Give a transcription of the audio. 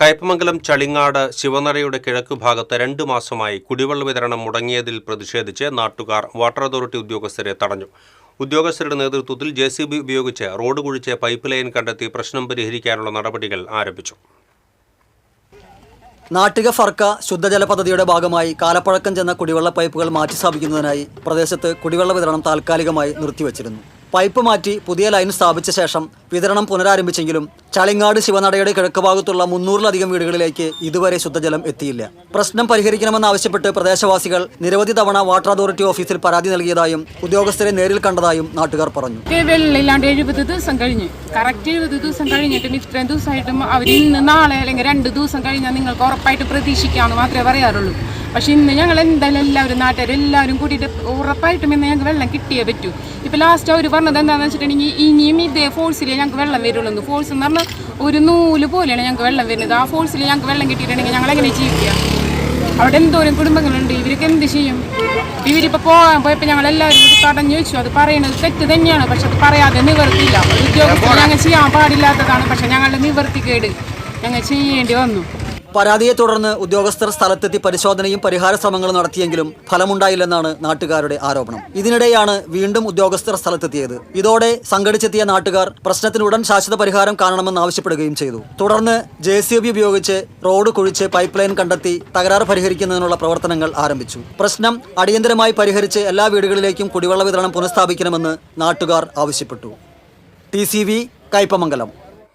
കയ്പമംഗലം ചളിങ്ങാട് ശിവനടയുടെ കിഴക്കുഭാഗത്ത് 2 മാസമായി കുടിവെള്ള വിതരണം മുടങ്ങിയതിൽ പ്രതിഷേധിച്ച് നാട്ടുകാർ വാട്ടർ അതോറിറ്റി ഉദ്യോഗസ്ഥരെ തടഞ്ഞു. ഉദ്യോഗസ്ഥരുടെ നേതൃത്വത്തിൽ JCB ഉപയോഗിച്ച് റോഡ് കുഴിച്ച് പൈപ്പ് ലൈൻ കണ്ടെത്തി പ്രശ്നം പരിഹരിക്കാനുള്ള നടപടികൾ ആരംഭിച്ചു. നാട്ടിക ഫർക്ക ശുദ്ധജല പദ്ധതിയുടെ ഭാഗമായി കാലപ്പഴക്കം ചെന്ന കുടിവെള്ള പൈപ്പുകൾ മാറ്റിസ്ഥാപിക്കുന്നതിനായി പ്രദേശത്ത് കുടിവെള്ള വിതരണം താൽക്കാലികമായി നിർത്തിവച്ചിരുന്നു. പൈപ്പ് മാറ്റി പുതിയ ലൈൻ സ്ഥാപിച്ച ശേഷം വിതരണം പുനരാരംഭിച്ചെങ്കിലും ചളിങ്ങാട് ശിവനടയുടെ കിഴക്കുഭാഗത്തുള്ള 300-ലധികം വീടുകളിലേക്ക് ഇതുവരെ ശുദ്ധജലം എത്തിയില്ല. പ്രശ്നം പരിഹരിക്കണമെന്നാവശ്യപ്പെട്ട് പ്രദേശവാസികൾ നിരവധി തവണ വാട്ടർ അതോറിറ്റി ഓഫീസിൽ പരാതി നൽകിയതായും ഉദ്യോഗസ്ഥരെ നേരിൽ കണ്ടതായും നാട്ടുകാർ പറഞ്ഞു. വെള്ളമില്ലാണ്ട് 70 ദിവസം കഴിഞ്ഞു. കറക്റ്റ് 70 ദിവസം കഴിഞ്ഞിട്ടും ഇത്രയും ദിവസമായിട്ടും അവർ ഇന്ന് നാളെ അല്ലെങ്കിൽ 2 ദിവസം കഴിഞ്ഞാൽ നിങ്ങൾക്ക് ഉറപ്പായിട്ട് പ്രതീക്ഷിക്കാമെന്ന് മാത്രമേ പറയാറുള്ളൂ. പക്ഷെ ഇന്ന് ഞങ്ങൾ എന്തായാലും എല്ലാവരും നാട്ടുകാരെല്ലാവരും കൂട്ടിയിട്ട് ഉറപ്പായിട്ടും ഇന്ന് ഞങ്ങൾക്ക് വെള്ളം കിട്ടിയേ പറ്റൂ. ഇപ്പോൾ ലാസ്റ്റ് അവർ പറഞ്ഞത് എന്താണെന്ന് വെച്ചിട്ടുണ്ടെങ്കിൽ ഇനിയും ഇതേ ഫോഴ്സിൽ ഞങ്ങൾക്ക് വെള്ളം വരുള്ളൂ. ഫോഴ്സ് എന്ന് പറഞ്ഞാൽ ഒരു നൂല് പോലെയാണ് ഞങ്ങൾക്ക് വെള്ളം വരുന്നത്. ആ ഫോഴ്സിൽ ഞങ്ങൾക്ക് വെള്ളം കിട്ടിയിട്ടുണ്ടെങ്കിൽ ഞങ്ങൾ എങ്ങനെ ജീവിക്കുക? അവിടെ എന്തോരം കുടുംബങ്ങളുണ്ട്, ഇവർക്ക് എന്ത് ചെയ്യും? ഇവരിപ്പോൾ പോയപ്പോൾ ഞങ്ങളെല്ലാവരും കൂടി തടഞ്ഞു വെച്ചു. അത് പറയുന്നത് തെറ്റ് തന്നെയാണ്, പക്ഷെ അത് പറയാതെ നിവർത്തിയില്ല. ഉദ്യോഗസ്ഥർ ഞങ്ങൾ ചെയ്യാൻ പാടില്ലാത്തതാണ്, പക്ഷെ ഞങ്ങളുടെ നിവർത്തിക്കേട് ഞങ്ങൾ ചെയ്യേണ്ടി വന്നു. പരാതിയെ തുടർന്ന് ഉദ്യോഗസ്ഥർ സ്ഥലത്തെത്തി പരിശോധനയും പരിഹാര ശ്രമങ്ങളും നടത്തിയെങ്കിലും ഫലമുണ്ടായില്ലെന്നാണ് നാട്ടുകാരുടെ ആരോപണം. ഇതിനിടെയാണ് വീണ്ടും ഉദ്യോഗസ്ഥർ സ്ഥലത്തെത്തിയത്. ഇതോടെ സംഘടിച്ചെത്തിയ നാട്ടുകാർ പ്രശ്നത്തിന് ഉടൻ ശാശ്വത പരിഹാരം കാണണമെന്ന് ആവശ്യപ്പെടുകയും ചെയ്തു. തുടർന്ന് JCB ഉപയോഗിച്ച് റോഡ് കുഴിച്ച് പൈപ്പ് ലൈൻ കണ്ടെത്തി തകരാറ് പരിഹരിക്കുന്നതിനുള്ള പ്രവർത്തനങ്ങൾ ആരംഭിച്ചു. പ്രശ്നം അടിയന്തരമായി പരിഹരിച്ച് എല്ലാ വീടുകളിലേക്കും കുടിവെള്ള വിതരണം പുനഃസ്ഥാപിക്കണമെന്ന് നാട്ടുകാർ ആവശ്യപ്പെട്ടു. TCV കയ്പമംഗലം.